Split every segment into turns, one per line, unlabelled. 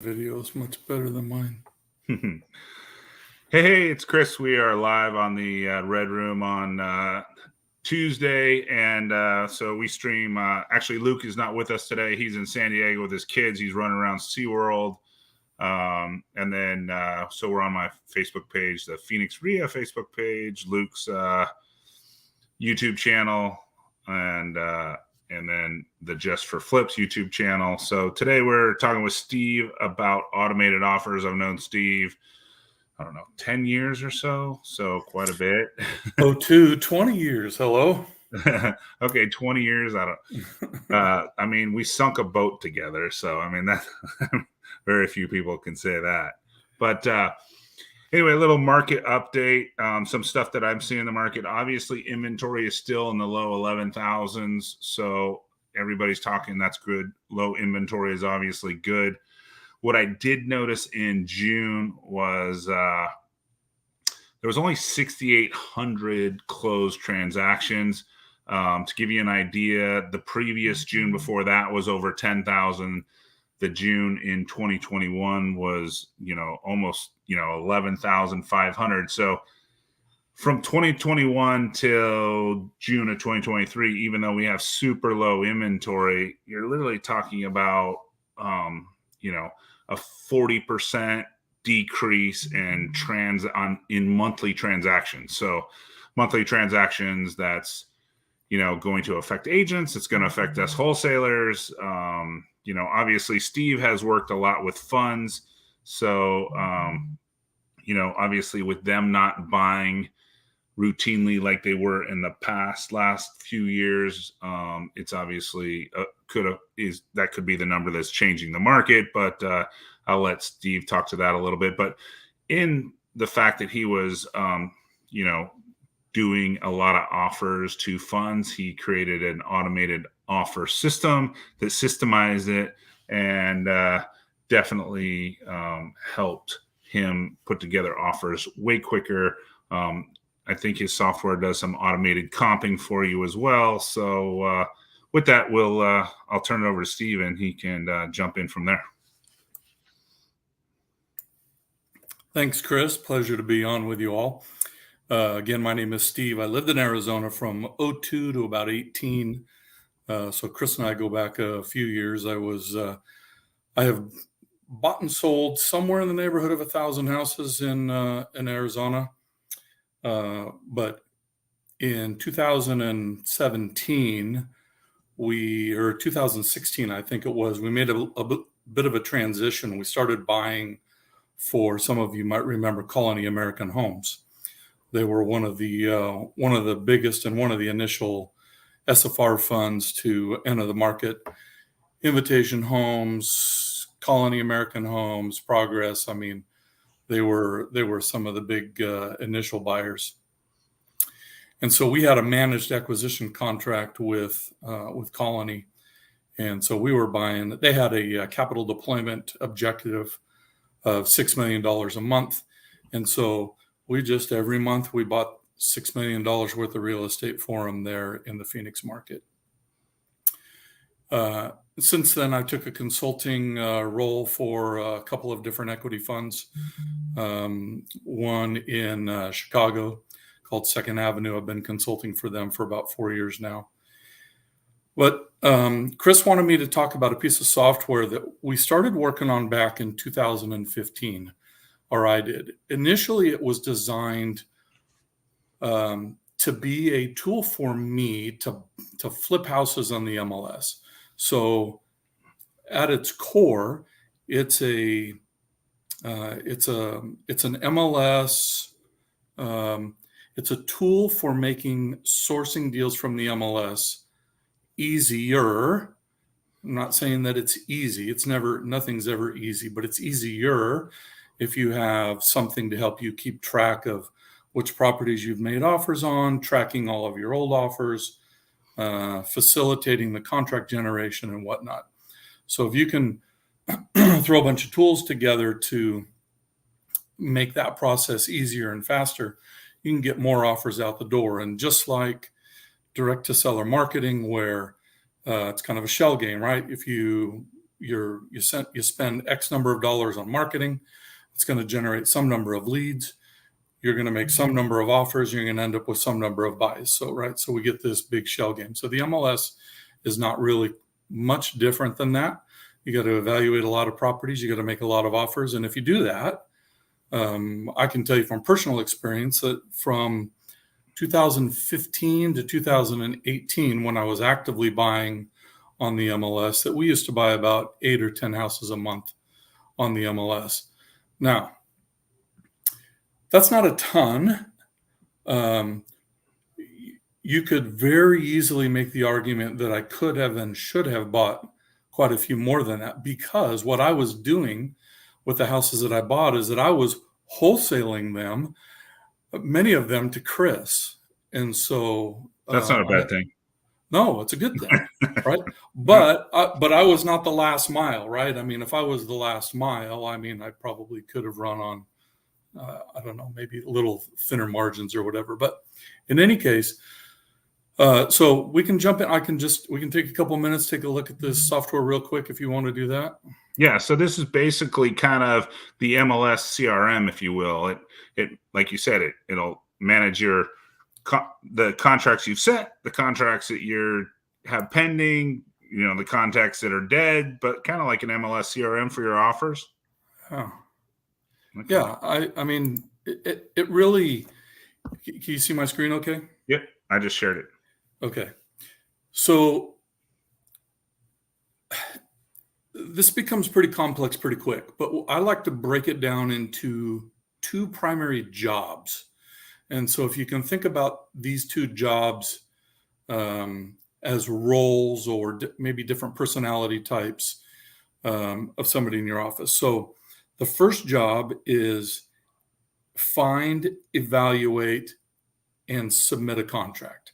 Video is much better than mine.
Hey, it's Chris. We are live on the Redroom on Tuesday, and so we stream. Actually, Luke is not with us today. He's in San Diego with his kids. He's running around SeaWorld. And then so we're on my Facebook page, the Phoenix RIA Facebook page, Luke's YouTube channel, and then the Just for Flips YouTube channel. So today we're talking with Steve about automated offers. I've known Steve, I don't know, 10 years or so quite a bit.
20 years. Hello.
Okay, 20 years. I mean, we sunk a boat together. So, I mean, that very few people can say that. But anyway, a little market update. Some stuff that I'm seeing in the market. Obviously, inventory is still in the low 11,000s. So everybody's talking that's good. Low inventory is obviously good. What I did notice in June was there was only 6,800 closed transactions. To give you an idea, the previous June before that was over 10,000. The June in 2021 was, almost, 11,500. So from 2021 till June of 2023, even though we have super low inventory, you're literally talking about, a 40% decrease in monthly transactions. So monthly transactions, that's, going to affect agents. It's going to affect us wholesalers. Obviously Steve has worked a lot with funds. So, obviously with them not buying routinely like they were in the last few years, it's obviously that could be the number that's changing the market, but I'll let Steve talk to that a little bit. But in the fact that he was doing a lot of offers to funds, he created an automated offer system that systemized it, and definitely helped him put together offers way quicker. I think his software does some automated comping for you as well. So with that, I'll turn it over to Steve, and he can jump in from there.
Thanks, Chris. Pleasure to be on with you all. Again, my name is Steve. I lived in Arizona from 2002 to about 18. So Chris and I go back a few years. I have bought and sold somewhere in the neighborhood of 1,000 houses in Arizona. But in 2017, or 2016, I think it was, we made a bit of a transition. We started buying for, some of you might remember, Colony American Homes. They were one of the biggest and one of the initial SFR funds to enter the market. Invitation Homes, Colony American Homes, Progress. I mean, they were some of the big initial buyers. And so we had a managed acquisition contract with Colony. And so we were buying. They had a capital deployment objective of $6 million a month. And so we just, every month, we bought $6 million worth of real estate for them there in the Phoenix market. Since then, I took a consulting role for a couple of different equity funds. One in Chicago called Second Avenue. I've been consulting for them for about 4 years now. But Chris wanted me to talk about a piece of software that we started working on back in 2015, or I did. Initially, it was designed to be a tool for me to flip houses on the MLS. So at its core, it's an MLS. It's a tool for making sourcing deals from the MLS easier. I'm not saying that it's easy. Nothing's ever easy, but it's easier if you have something to help you keep track of which properties you've made offers on, tracking all of your old offers, facilitating the contract generation and whatnot. So if you can throw a bunch of tools together to make that process easier and faster, you can get more offers out the door. And just like direct to seller marketing, where it's kind of a shell game, right? If you you spend X number of dollars on marketing. It's going to generate some number of leads. You're going to make some number of offers. You're going to end up with some number of buys. So we get this big shell game. So the MLS is not really much different than that. You got to evaluate a lot of properties. You got to make a lot of offers. And if you do that, I can tell you from personal experience that from 2015 to 2018, when I was actively buying on the MLS, that we used to buy about 8 or 10 houses a month on the MLS. Now, that's not a ton. You could very easily make the argument that I could have and should have bought quite a few more than that, because what I was doing with the houses that I bought is that I was wholesaling them, many of them, to Chris. And so
that's not a bad thing.
No, it's a good thing, right? But I was not the last mile, right? I mean, if I was the last mile, I mean, I probably could have run on, I don't know, maybe a little thinner margins or whatever. But in any case, so we can jump in. We can take a couple minutes, take a look at this software real quick if you want to do that.
Yeah. So this is basically kind of the MLS CRM, if you will. It like you said, it'll manage the contracts you've set, the contracts that you have pending, the contacts that are dead, but kind of like an MLS CRM for your offers.
Oh. Okay. Yeah. I mean, it really, can you see my screen okay?
Yep. I just shared it.
Okay. So this becomes pretty complex pretty quick, but I like to break it down into 2 primary jobs. And so if you can think about these 2 jobs as roles or maybe different personality types of somebody in your office. So the first job is find, evaluate, and submit a contract.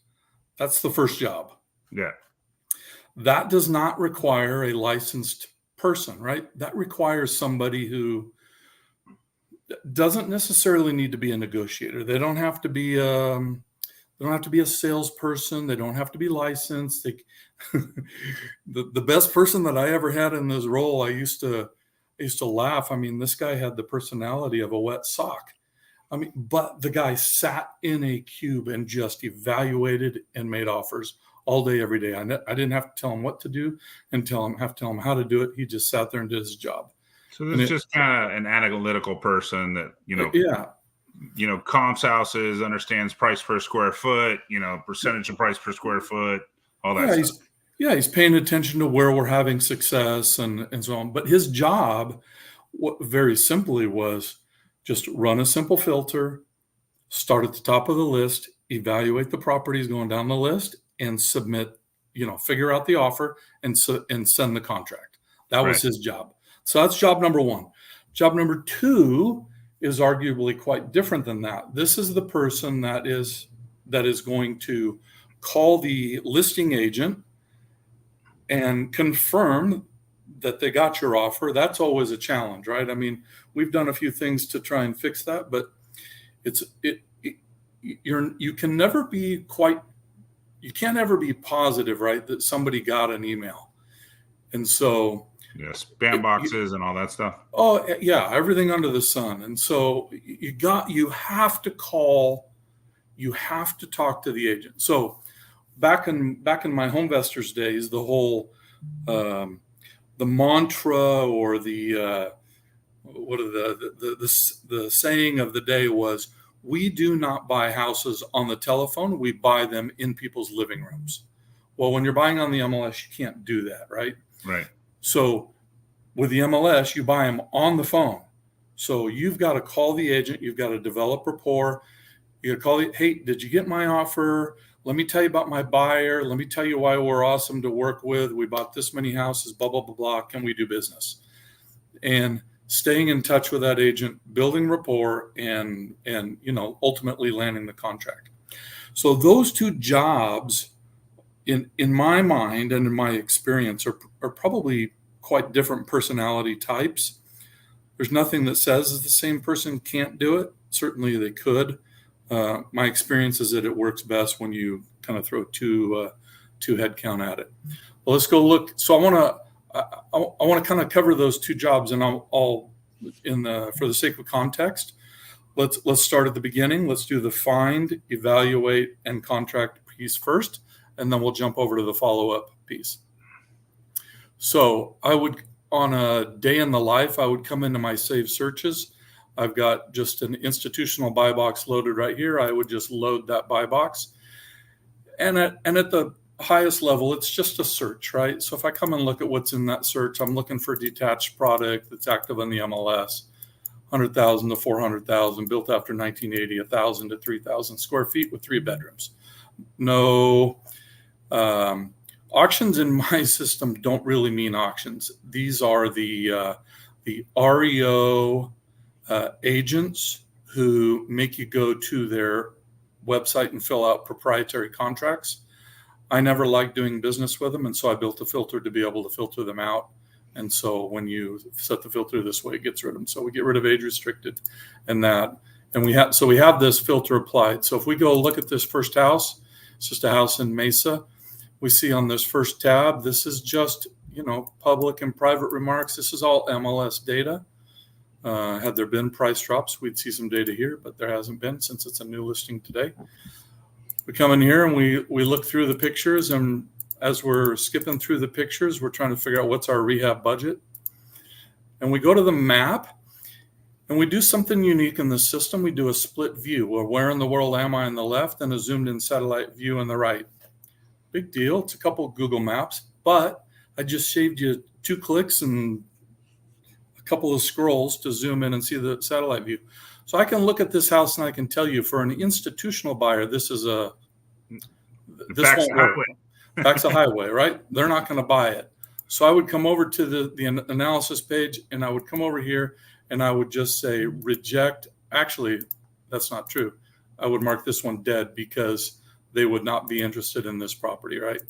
That's the first job.
Yeah.
That does not require a licensed person, right? That requires somebody who doesn't necessarily need to be a negotiator. They don't have to be a salesperson. They don't have to be licensed. The best person that I ever had in this role, I used to laugh. I mean, this guy had the personality of a wet sock. I mean, but the guy sat in a cube and just evaluated and made offers all day, every day. I didn't have to tell him what to do and have to tell him how to do it. He just sat there and did his job.
So this is just kind of an analytical person that, comps houses, understands price per square foot, percentage of price per square foot, all that stuff.
He's paying attention to where we're having success and so on. But his job, very simply, was just run a simple filter, start at the top of the list, evaluate the properties going down the list, and submit, figure out the offer and send the contract. That was his job. So that's job number 1. Job number 2 is arguably quite different than that. This is the person that is going to call the listing agent and confirm that they got your offer. That's always a challenge, right? I mean, we've done a few things to try and fix that, but you can never be you can't ever be positive, right, that somebody got an email. And so
spam boxes and all that stuff.
Oh yeah, everything under the sun. And so you have to call, you have to talk to the agent. So back in my Homevestors days, the whole the mantra or the saying of the day was, we do not buy houses on the telephone, we buy them in people's living rooms. Well, when you're buying on the MLS, you can't do that, right?
Right.
So with the MLS, you buy them on the phone. So you've got to call the agent. You've got to develop rapport. You got to call it. Hey, did you get my offer? Let me tell you about my buyer. Let me tell you why we're awesome to work with. We bought this many houses, blah, blah, blah, blah. Can we do business? And staying in touch with that agent, building rapport, and ultimately landing the contract. So those 2 jobs, in my mind and in my experience, are probably quite different personality types. There's nothing that says the same person can't do it. Certainly they could. My experience is that it works best when you kind of throw two head count at it. Well, let's go look. So I want to kind of cover those two jobs, and I'll for the sake of context, let's start at the beginning. Let's do the find, evaluate, and contract piece first, and then we'll jump over to the follow-up piece. So I would, on a day in the life, I would come into my saved searches. I've got just an institutional buy box loaded right here. I would just load that buy box. And at the highest level, it's just a search, right? So if I come and look at what's in that search, I'm looking for a detached product that's active on the MLS, 100,000 to 400,000, built after 1980, 1,000 to 3,000 square feet with 3 bedrooms. No, auctions in my system don't really mean auctions. These are the REO agents who make you go to their website and fill out proprietary contracts. I never liked doing business with them, and so I built a filter to be able to filter them out. And so when you set the filter this way, it gets rid of them. So we get rid of age restricted and that. And we have this filter applied. So if we go look at this first house, it's just a house in Mesa. We see on this first tab, this is just, public and private remarks. This is all MLS data. Had there been price drops, we'd see some data here, but there hasn't been since it's a new listing today. We come in here and we look through the pictures, and as we're skipping through the pictures, we're trying to figure out what's our rehab budget. And we go to the map, and we do something unique in the system. We do a split view, or where in the world am I on the left, and a zoomed in satellite view on the right. Big deal. It's a couple of Google Maps, but I just saved you 2 clicks and a couple of scrolls to zoom in and see the satellite view. So I can look at this house and I can tell you, for an institutional buyer, this won't work. That's a highway, right? They're not going to buy it. So I would come over to the analysis page, and I would come over here and I would just say reject. Actually, that's not true. I would mark this one dead because they would not be interested in this property, right?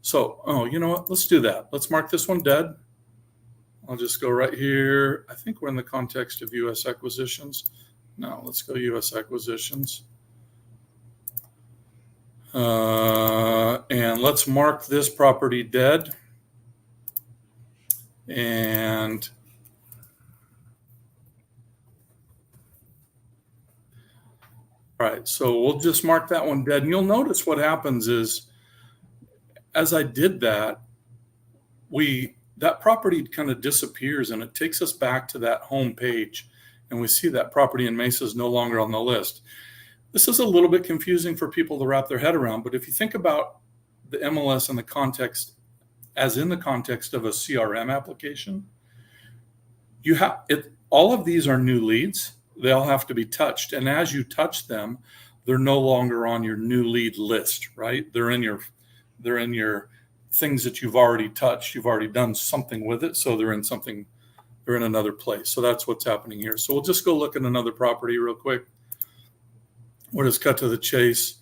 So, you know what? Let's do that. Let's mark this one dead. I'll just go right here. I think we're in the context of U.S. acquisitions. No, let's go U.S. acquisitions. And let's mark this property dead. And all right, so we'll just mark that one dead. And you'll notice what happens is, as I did that, that property kind of disappears, and it takes us back to that home page, and we see that property in Mesa is no longer on the list. This is a little bit confusing for people to wrap their head around, but if you think about the MLS in the context, as in the context of a CRM application, all of these are new leads. They all have to be touched, and as you touch them, they're no longer on your new lead list, right? They're in your things that you've already touched. You've already done something with it, so they're in another place. So that's what's happening here. So we'll just go look at another property real quick. We'll just cut to the chase.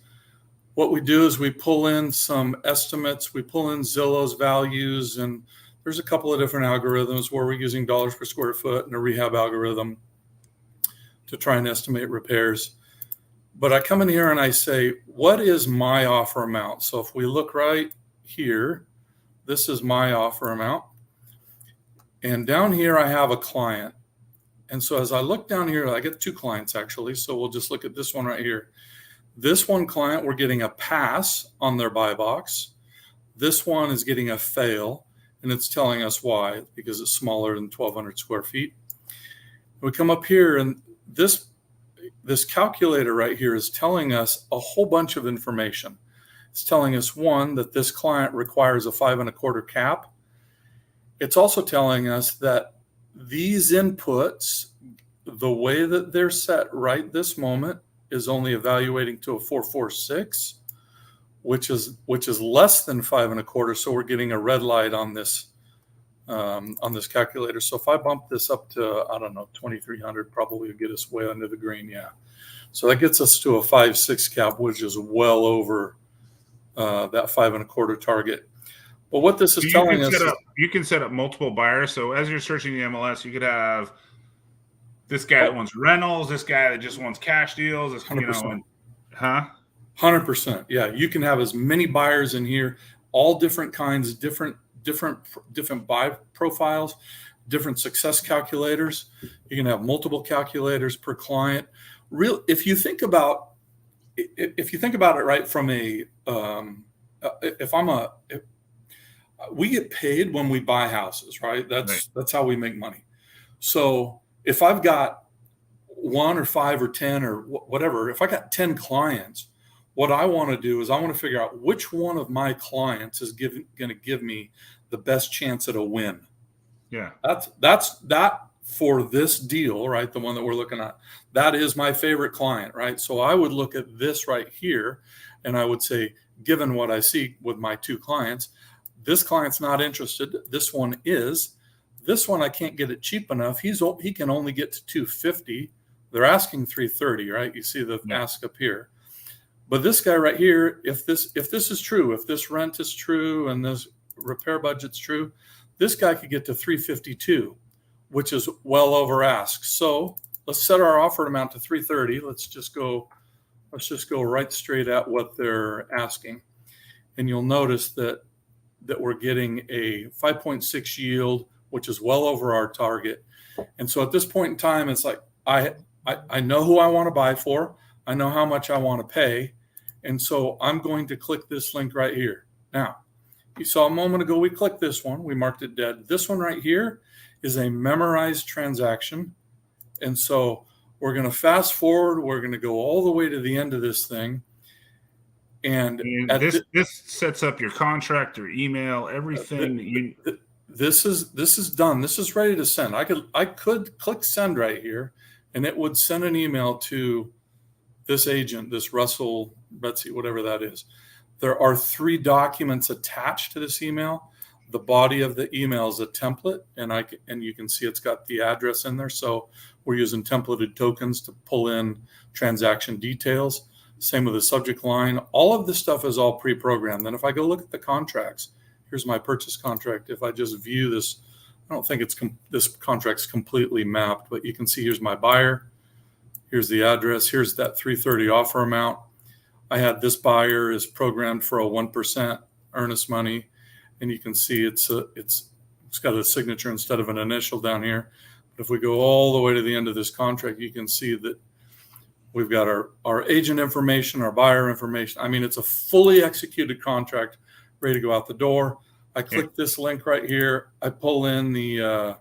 What we do is we pull in some estimates. We pull in Zillow's values, and there's a couple of different algorithms where we're using dollars per square foot and a rehab algorithm to try and estimate repairs. But I come in here and I say, what is my offer amount? So if we look right here, this is my offer amount. And down here, I have a client. And so as I look down here, I get 2 clients actually. So we'll just look at this one right here. This one client, we're getting a pass on their buy box. This one is getting a fail, and it's telling us why, because it's smaller than 1,200 square feet. We come up here, and this calculator right here is telling us a whole bunch of information. It's telling us, one, that this client requires a 5.25 cap. It's also telling us that these inputs, the way that they're set right this moment, is only evaluating to a 446, which is less than 5.25. So we're getting a red light on this calculator. So if I bump this up to, I don't know, 2,300, probably will get us way under the green. Yeah. So that gets us to a 5.6 cap, which is well over that 5.25 target. But what this is telling us,
you can set up multiple buyers. So as you're searching the MLS, you could have this guy that wants rentals, this guy that just wants cash deals.
100%.
100%.
Yeah, you can have as many buyers in here, all different kinds, different different buy profiles, different success calculators. You can have multiple calculators per client. If you think about it, right, from we get paid when we buy houses, right? That's how we make money. So if I've got 1 or 5 or 10 or whatever, if I got 10 clients, what I want to do is I want to figure out which one of my clients is going to give me the best chance at a win.
Yeah.
That's for this deal, right? The one that we're looking at, that is my favorite client, right? So I would look at this right here and I would say, given what I see with my 2 clients, this client's not interested. This one is. This one, I can't get it cheap enough. He can only get to 250. They're asking 330, right? You see the ask up here. But this guy right here, if this is true, if this rent is true and this repair budget's true, this guy could get to 352, which is well over ask. So let's set our offer amount to 330. Let's just go right straight at what they're asking. And you'll notice that we're getting a 5.6 yield, which is well over our target. And so at this point in time, it's like, I know who I want to buy for. I know how much I want to pay. And so I'm going to click this link right here. Now, you saw a moment ago, we clicked this one. We marked it dead. This one right here is a memorized transaction. And so we're going to fast forward. We're going to go all the way to the end of this thing. And
this sets up your contract, your email, everything.
This is done. This is ready to send. I could click send right here, and it would send an email to this agent, this Russell, Betsy, whatever that is. There are 3 documents attached to this email. The body of the email is a template, and you can see it's got the address in there. So we're using templated tokens to pull in transaction details. Same with the subject line. All of this stuff is all pre-programmed. Then if I go look at the contracts, here's my purchase contract. If I just view this, I don't think this contract's completely mapped, but you can see here's my buyer. Here's the address. Here's that 330 offer amount. I had this buyer is programmed for a 1% earnest money, and you can see it's got a signature instead of an initial down here. But if we go all the way to the end of this contract, you can see that we've got our agent information, our buyer information. I mean, it's a fully executed contract ready to go out the door. I click this link right here. I pull in the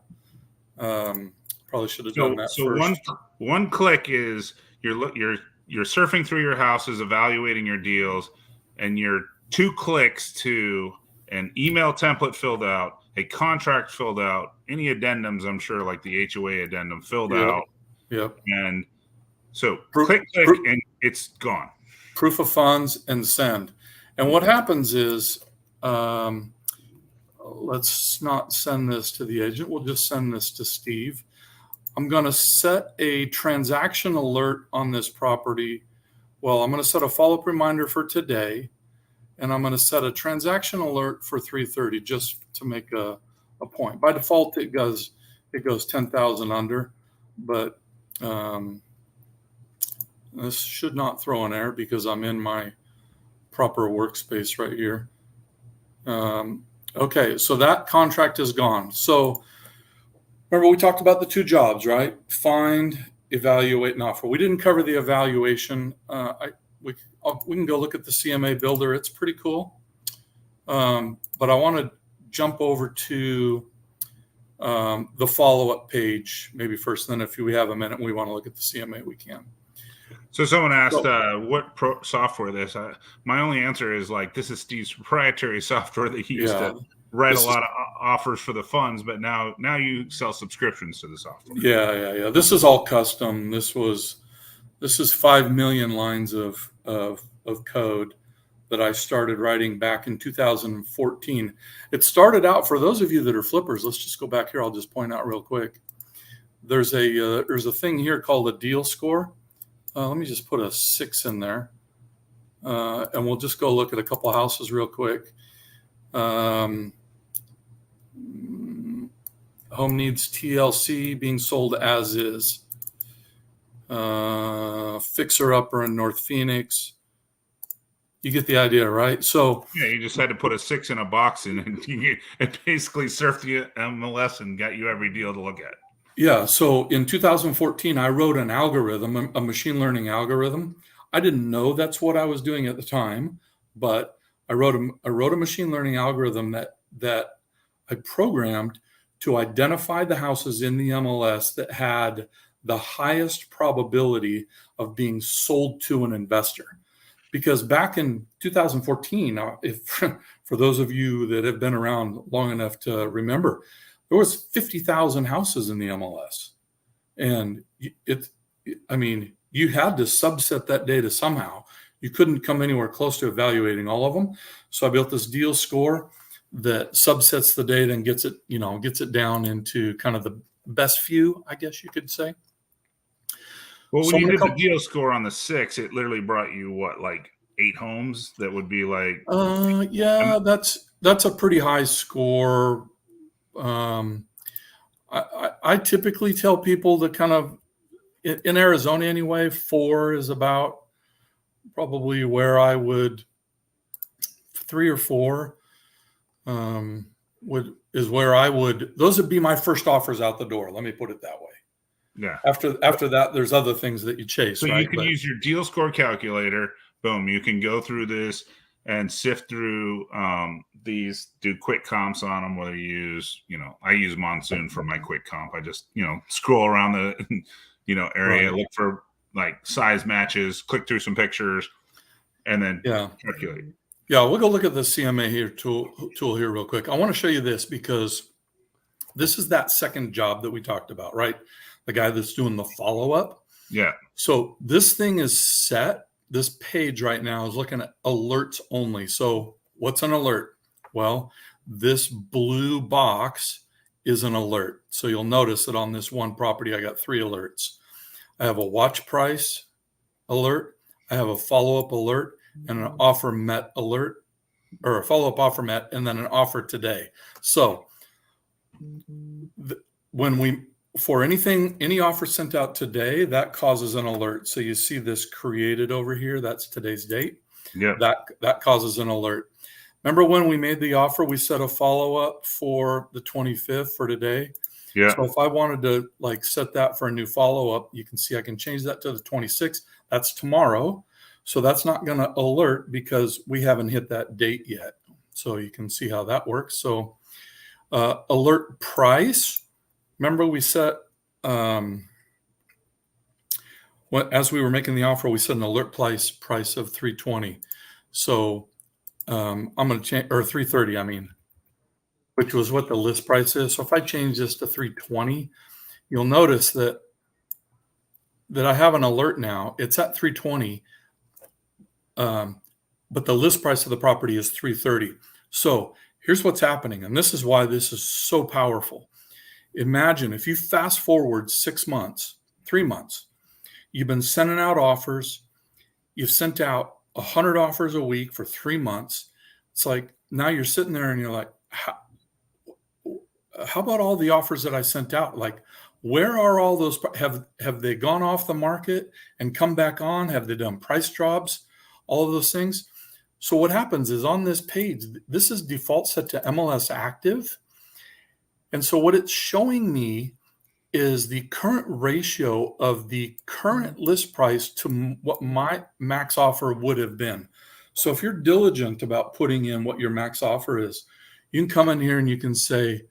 probably should have done that first.
One click is you're surfing through your houses, evaluating your deals, and you're 2 clicks to an email template filled out, a contract filled out, any addendums, I'm sure, like the HOA addendum filled out.
Yep.
And so click, and it's gone.
Proof of funds and send. And what happens is, let's not send this to the agent. We'll just send this to Steve. I'm going to set a transaction alert on this property. Well, I'm going to set a follow-up reminder for today, and I'm going to set a transaction alert for 3:30 just to make a point. By default, it goes 10,000 under, but this should not throw an error because I'm in my proper workspace right here. Okay, so that contract is gone. So remember, we talked about the 2 jobs, right? Find, evaluate, and offer. We didn't cover the evaluation. We can go look at the CMA Builder. It's pretty cool. But I want to jump over to the follow-up page maybe first. Then if we have a minute and we want to look at the CMA, we can.
So someone asked what software this. My only answer is this is Steve's proprietary software that he used to write a lot of offers for the funds, but now you sell subscriptions to the software.
Yeah. This is all custom. This is 5 million lines of code that I started writing back in 2014. It started out, for those of you that are flippers, let's just go back here. I'll just point out real quick. There's a thing here called a deal score. Let me just put a 6 in there, and we'll just go look at a couple of houses real quick. Home needs TLC being sold as is. Fixer upper in North Phoenix. You get the idea, right? So
Yeah, you just had to put a 6 in a box and it basically surfed the MLS and got you every deal to look at.
yeah, so in 2014, I wrote an algorithm, a machine learning algorithm. I didn't know that's what I was doing at the time, but I wrote a machine learning algorithm that I programmed to identify the houses in the MLS that had the highest probability of being sold to an investor. Because back in 2014, if for those of you that have been around long enough to remember, there was 50,000 houses in the MLS, and I mean, you had to subset that data somehow. You couldn't come anywhere close to evaluating all of them. So I built this deal score that subsets the data and gets it down into kind of the best few, I guess you could say.
Well,
So
when
I'm
you
gonna
did the
come.
deal score on the 6, it literally brought you what, like 8 homes that would be like,
Yeah, that's a pretty high score. Um, I typically tell people to kind of in Arizona anyway, 4 is about probably where I would 3 or 4 would is where I would those would be my first offers out the door. Let me put it that way.
yeah.
After that, there's other things that you chase,
So you
right?
can
But
use your deal score calculator. Boom. You can go through this and sift through these, do quick comps on them. Whether you use, I use Monsoon for my quick comp. I just, scroll around the, area,
right,
look for like size matches, click through some pictures, and then
yeah,
calculate.
yeah. We'll go look at the CMA here tool here real quick. I want to show you this because this is that second job that we talked about, right? The guy that's doing the follow up.
Yeah.
So this thing is set. This page right now is looking at alerts only. So what's an alert? Well, this blue box is an alert. So you'll notice that on this one property, I got 3 alerts. I have a watch price alert. I have a follow-up alert and an offer met alert, or a follow-up offer met, and then an offer today. So when we for any offer sent out today, that causes an alert. So you see this created over here, that's today's date.
Yeah.
That causes an alert. Remember when we made the offer, we set a follow-up for the 25th for today.
Yeah.
So if I wanted to like set that for a new follow-up, you can see I can change that to the 26th. That's tomorrow. So that's not going to alert because we haven't hit that date yet. So you can see how that works. So alert price. Remember we set, as we were making the offer, we set an alert price of 320. So I'm going to change, or 330, I mean, which was what the list price is. So if I change this to 320, you'll notice that I have an alert now. It's at 320, but the list price of the property is 330. So here's what's happening, and this is why this is so powerful. Imagine if you fast forward 6 months, 3 months, you've been sending out offers. You've sent out 100 offers a week for 3 months. It's like now you're sitting there and you're like, how about all the offers that I sent out? Like, where are all those? Have they gone off the market and come back on? Have they done price drops? All of those things. So what happens is on this page, this is default set to MLS active. And so what it's showing me is the current ratio of the current list price to what my max offer would have been. So if you're diligent about putting in what your max offer is, you can come in here and you can say,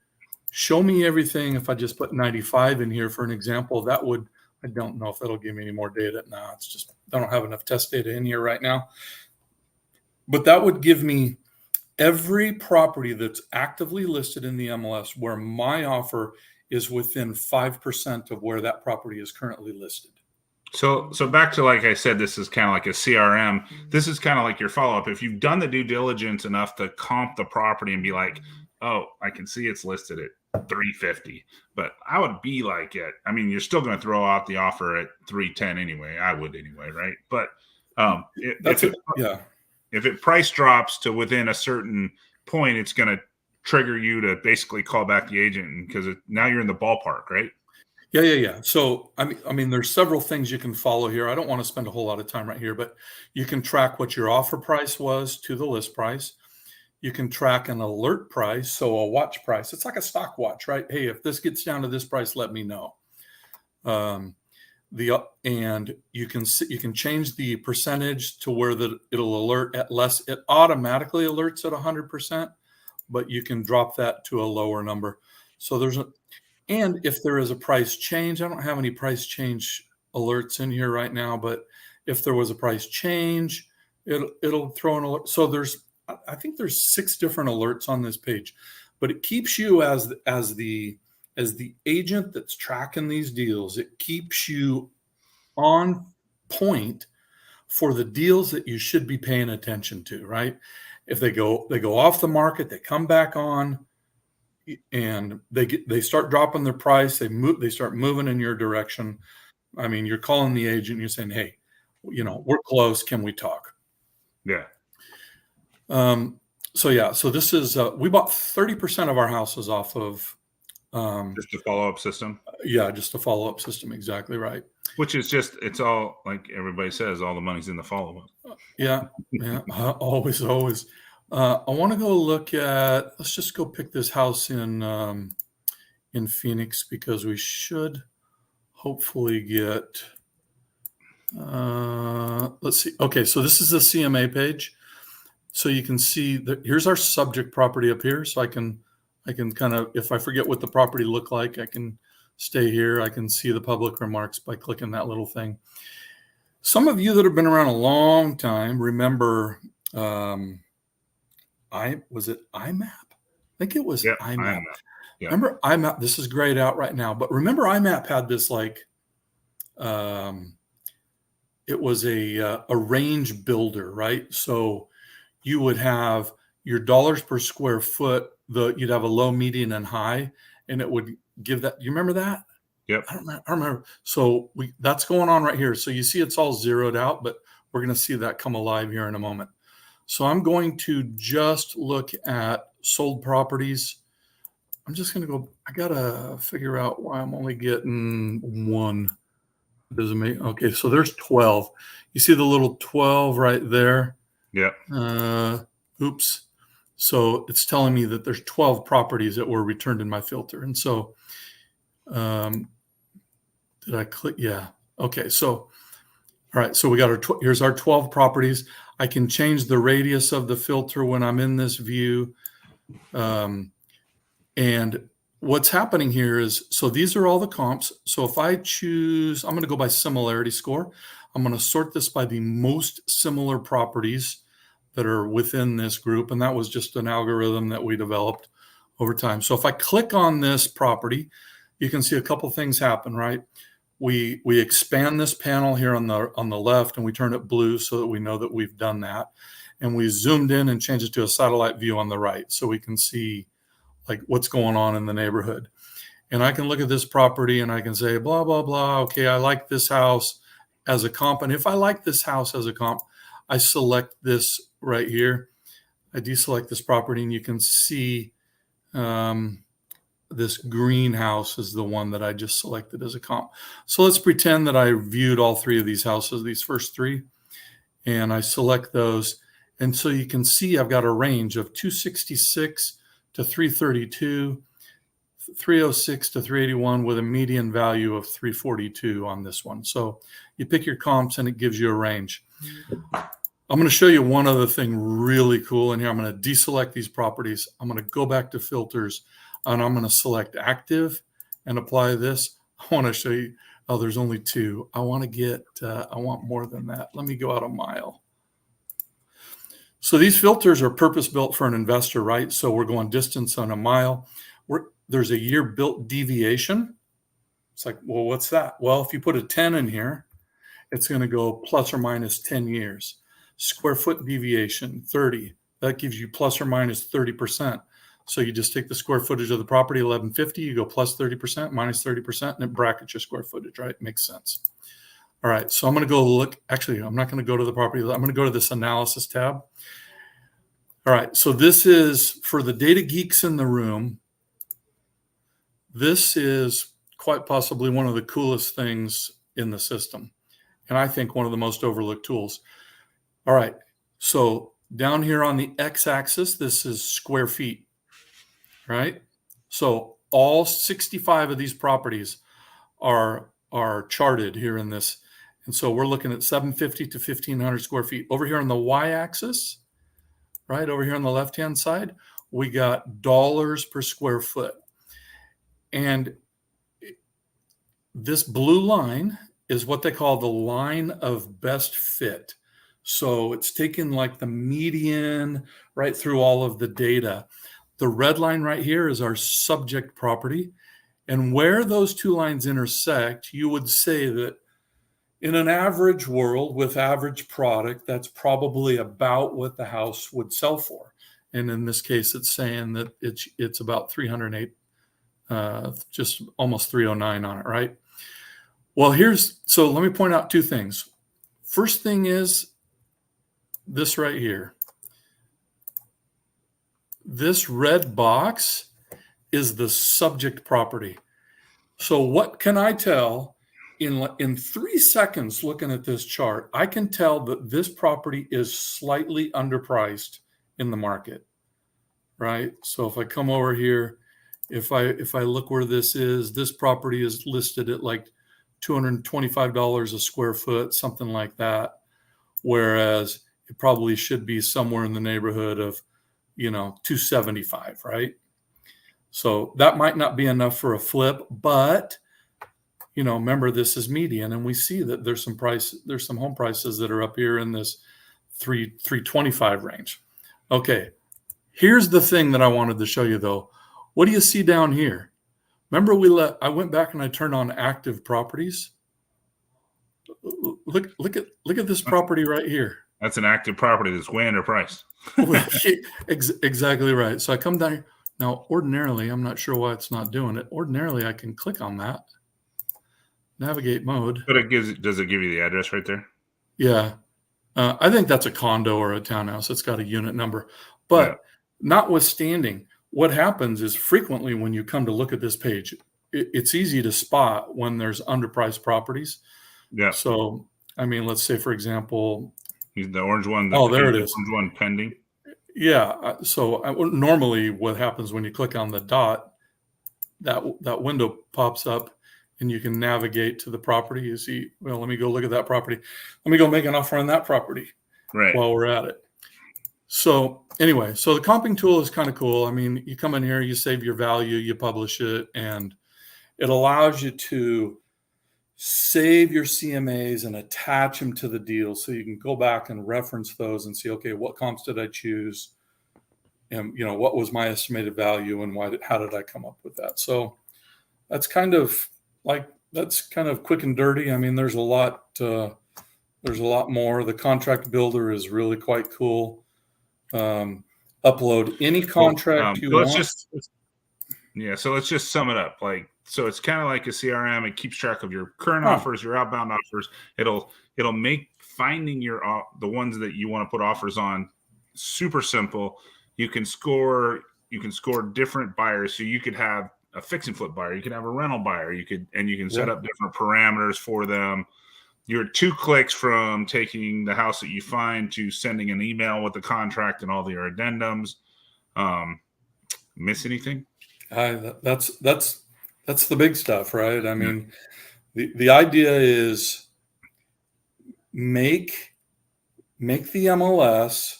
show me everything. If I just put 95 in here for an example, I don't know if that'll give me any more data. No, it's just, I don't have enough test data in here right now. But that would give me every property that's actively listed in the MLS where my offer is within 5% of where that property is currently listed.
So back to, like I said, this is kind of like a CRM. This is kind of like your follow-up. If you've done the due diligence enough to comp the property and be like, oh, I can see it's listed at 350, but I would be like it. I mean, you're still going to throw out the offer at 310 anyway. I would anyway, right? But if it price drops to within a certain point, it's going to trigger you to basically call back the agent because now you're in the ballpark, right?
Yeah. So I mean, there's several things you can follow here. I don't want to spend a whole lot of time right here, but you can track what your offer price was to the list price. You can track an alert price, so a watch price. It's like a stock watch, right? Hey, if this gets down to this price, let me know. Um, and you can change the percentage to where it'll alert at less. It automatically alerts at 100%, but you can drop that to a lower number. So and if there is a price change, I don't have any price change alerts in here right now, but if there was a price change, it'll throw an alert. So I think there's 6 different alerts on this page, but it keeps you as the agent that's tracking these deals. It keeps you on point for the deals that you should be paying attention to, right? If they go off the market, they come back on, and they start dropping their price, they start moving in your direction. I mean, you're calling the agent, you're saying, hey, we're close, can we talk?
Yeah.
So this is we bought 30% of our houses off of
Just a follow-up system.
just a follow-up system. Exactly right.
Which is it's all like everybody says, all the money's in the follow-up.
Yeah. Always. I want to go look at. Let's just go pick this house in Phoenix, because we should hopefully get. Let's see. Okay, so this is the CMA page, so you can see that here's our subject property up here. So I can kind of, if I forget what the property looked like, I can stay here. I can see the public remarks by clicking that little thing. Some of you that have been around a long time remember, was it IMAP? I think it was IMAP.
Yeah.
Remember IMAP? This is grayed out right now, but remember IMAP had this it was a range builder, right? So you would have your dollars per square foot. You'd have a low, median, and high, and it would give that. You remember that?
Yep.
I don't remember. So that's going on right here. So you see it's all zeroed out, but we're going to see that come alive here in a moment. So I'm going to just look at sold properties. I'm just going to go. I got to figure out why I'm only getting one. Doesn't make okay. So there's 12. You see the little 12 right there?
Yep.
Oops. So it's telling me that there's 12 properties that were returned in my filter. And so, did I click? Yeah. Okay. So, all right. So we got here's our 12 properties. I can change the radius of the filter when I'm in this view. And what's happening here is, so these are all the comps. So if I choose, I'm going to go by similarity score. I'm going to sort this by the most similar properties that are within this group. And that was just an algorithm that we developed over time. So if I click on this property, you can see a couple things happen, right? We expand this panel here on the left, and we turn it blue so that we know that we've done that. And we zoomed in and changed it to a satellite view on the right, so we can see like what's going on in the neighborhood. And I can look at this property and I can say, blah, blah, blah. Okay, I like this house as a comp. And if I like this house as a comp, I select this right here. I deselect this property, and you can see this greenhouse is the one that I just selected as a comp. So let's pretend that I viewed all 3 of these houses, these first 3, and I select those. And so you can see I've got a range of 266 to 332, 306 to 381, with a median value of 342 on this one. So you pick your comps and it gives you a range. I'm going to show you one other thing really cool in here. I'm going to deselect these properties. I'm going to go back to filters, and I'm going to select active and apply this. I want to show you, oh, there's only 2. I want to get, I want more than that. Let me go out a mile. So these filters are purpose built for an investor, right? So we're going distance on a mile. There's a year built deviation. It's like, well, what's that? Well, if you put a 10 in here, it's going to go plus or minus 10 years. Square foot deviation, 30. That gives you plus or minus 30%. So you just take the square footage of the property, 1150, you go plus 30%, minus 30%, and it brackets your square footage, right? Makes sense. All right, so I'm going to go look. Actually, I'm not going to go to the property. I'm going to go to this analysis tab. All right, so this is for the data geeks in the room. This is quite possibly one of the coolest things in the system. And I think one of the most overlooked tools. All right. So down here on the x-axis, this is square feet, right? So all 65 of these properties are charted here in this. And so we're looking at 750 to 1,500 square feet. Over here on the y-axis, right, over here on the left-hand side, we got dollars per square foot. And this blue line is what they call the line of best fit. So it's taken like the median right through all of the data. The red line right here is our subject property. And where those two lines intersect, you would say that in an average world with average product, that's probably about what the house would sell for. And in this case, it's saying that it's about 308, just almost 309 on it, right? Well, so let me point out two things. First thing is this right here. This red box is the subject property. So what can I tell in 3 seconds looking at this chart? I can tell that this property is slightly underpriced in the market, right? So if I come over here, if I look where this property is listed at like $225 a square foot, something like that, whereas it probably should be somewhere in the neighborhood of, $275, right? So that might not be enough for a flip, but remember this is median, and we see that there's some home prices that are up here in this 325 range. Okay, here's the thing that I wanted to show you though. What do you see down here? Remember I went back and I turned on active properties. Look at this property right here.
That's an active property that's way underpriced.
Exactly right. So I come down here. Now, ordinarily, I'm not sure why it's not doing it. Ordinarily, I can click on that. Navigate mode.
But does it give you the address right there?
Yeah. I think that's a condo or a townhouse. It's got a unit number. But notwithstanding, what happens is frequently when you come to look at this page, it's easy to spot when there's underpriced properties.
Yeah.
So, I mean, let's say, for example,
the orange one.
There it is.
Orange one pending.
Yeah. So normally what happens when you click on the dot, that window pops up and you can navigate to the property. You see, well, let me go look at that property. Let me go make an offer on that property while we're at it. So anyway, so the comping tool is kind of cool. I mean, you come in here, you save your value, you publish it, and it allows you to save your CMAs and attach them to the deal so you can go back and reference those and see, okay, what comps did I choose? And, what was my estimated value and how did I come up with that? So that's kind of quick and dirty. I mean, there's a lot more. The contract builder is really quite cool. Upload any contract you want.
So let's just sum it up. So it's kind of like a CRM. It keeps track of your current offers, your outbound offers. It'll make finding the ones that you want to put offers on super simple. You can score different buyers. So you could have a fix and flip buyer. You can have a rental buyer. You can set up different parameters for them. You're 2 clicks from taking the house that you find to sending an email with the contract and all your addendums. Miss anything?
That's the big stuff, right? I mean, the idea is make the MLS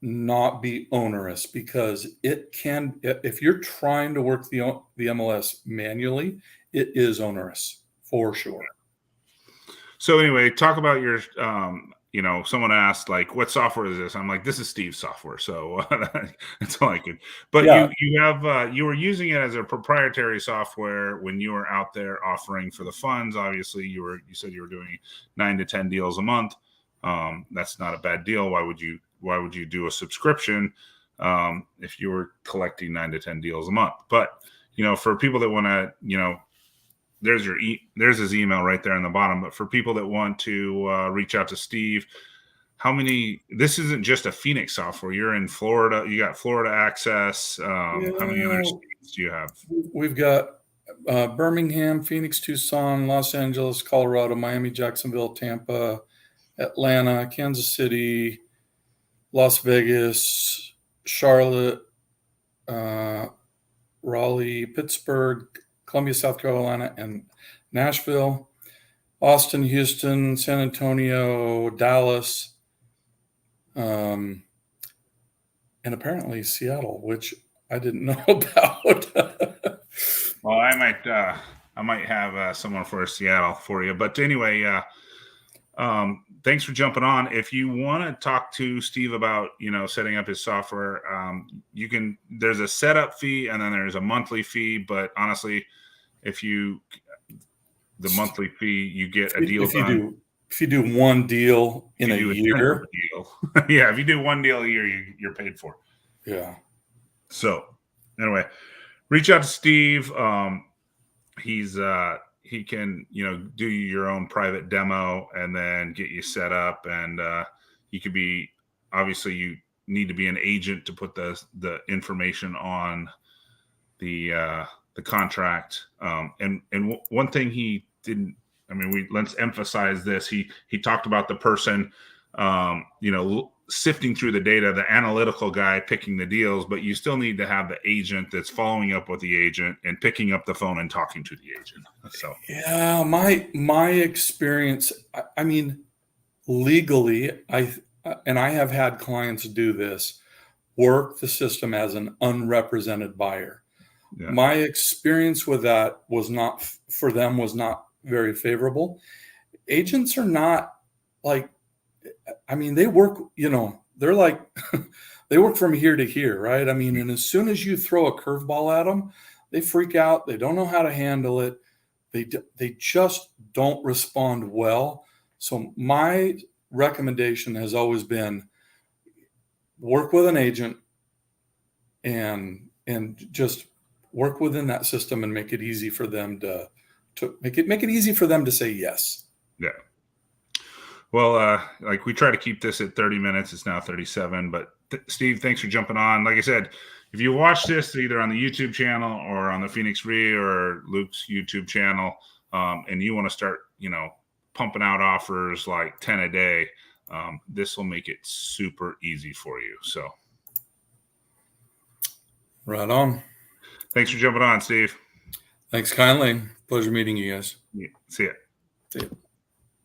not be onerous, because it can, if you're trying to work the MLS manually, it is onerous for sure.
So anyway, talk about your, someone asked what software is this? I'm like, this is Steve's software. So that's all I could, but you were using it as a proprietary software when you were out there offering for the funds. Obviously you said you were doing 9 to 10 deals a month. That's not a bad deal. Why would you do a subscription if you were collecting 9 to 10 deals a month? But, for people that want to, there's his email right there on the bottom. But for people that want to reach out to Steve, this isn't just a Phoenix software. You're in Florida. You got Florida access. How many other states do you have?
We've got Birmingham, Phoenix, Tucson, Los Angeles, Colorado, Miami, Jacksonville, Tampa, Atlanta, Kansas City, Las Vegas, Charlotte, Raleigh, Pittsburgh, Columbia, South Carolina, and Nashville, Austin, Houston, San Antonio, Dallas, and apparently Seattle, which I didn't know about.
Well, I might have someone for Seattle for you. But anyway, thanks for jumping on. If you want to talk to Steve about, setting up his software, you can. There's a setup fee and then there's a monthly fee. But honestly, the monthly fee, you get a deal done.
If you do one deal in a year,
yeah, if you do one deal a year, you're paid for.
Yeah.
So anyway, reach out to Steve. He can, do your own private demo and then get you set up. And you could be, obviously you need to be an agent to put the information on the contract. And one thing he didn't, let's emphasize this. He talked about the person, sifting through the data, the analytical guy picking the deals, but you still need to have the agent that's following up with the agent and picking up the phone and talking to the agent. So
yeah, my experience, legally, I have had clients do this, work the system as an unrepresented buyer. Yeah. My experience with that was not very favorable. Agents are not they work, they're like, they work from here to here, right? And as soon as you throw a curveball at them, they freak out. They don't know how to handle it. They just don't respond well. So my recommendation has always been work with an agent and just work within that system and make it easy for them to make it easy for them to say yes.
Yeah. Well, we try to keep this at 30 minutes. It's now 37. But Steve, thanks for jumping on. Like I said, if you watch this either on the YouTube channel or on the Phoenix Re or Luke's YouTube channel, and you want to start, pumping out offers like 10 a day, this will make it super easy for you. So,
right on.
Thanks for jumping on, Steve.
Thanks kindly. Pleasure meeting you guys.
Yeah. See ya.
See ya.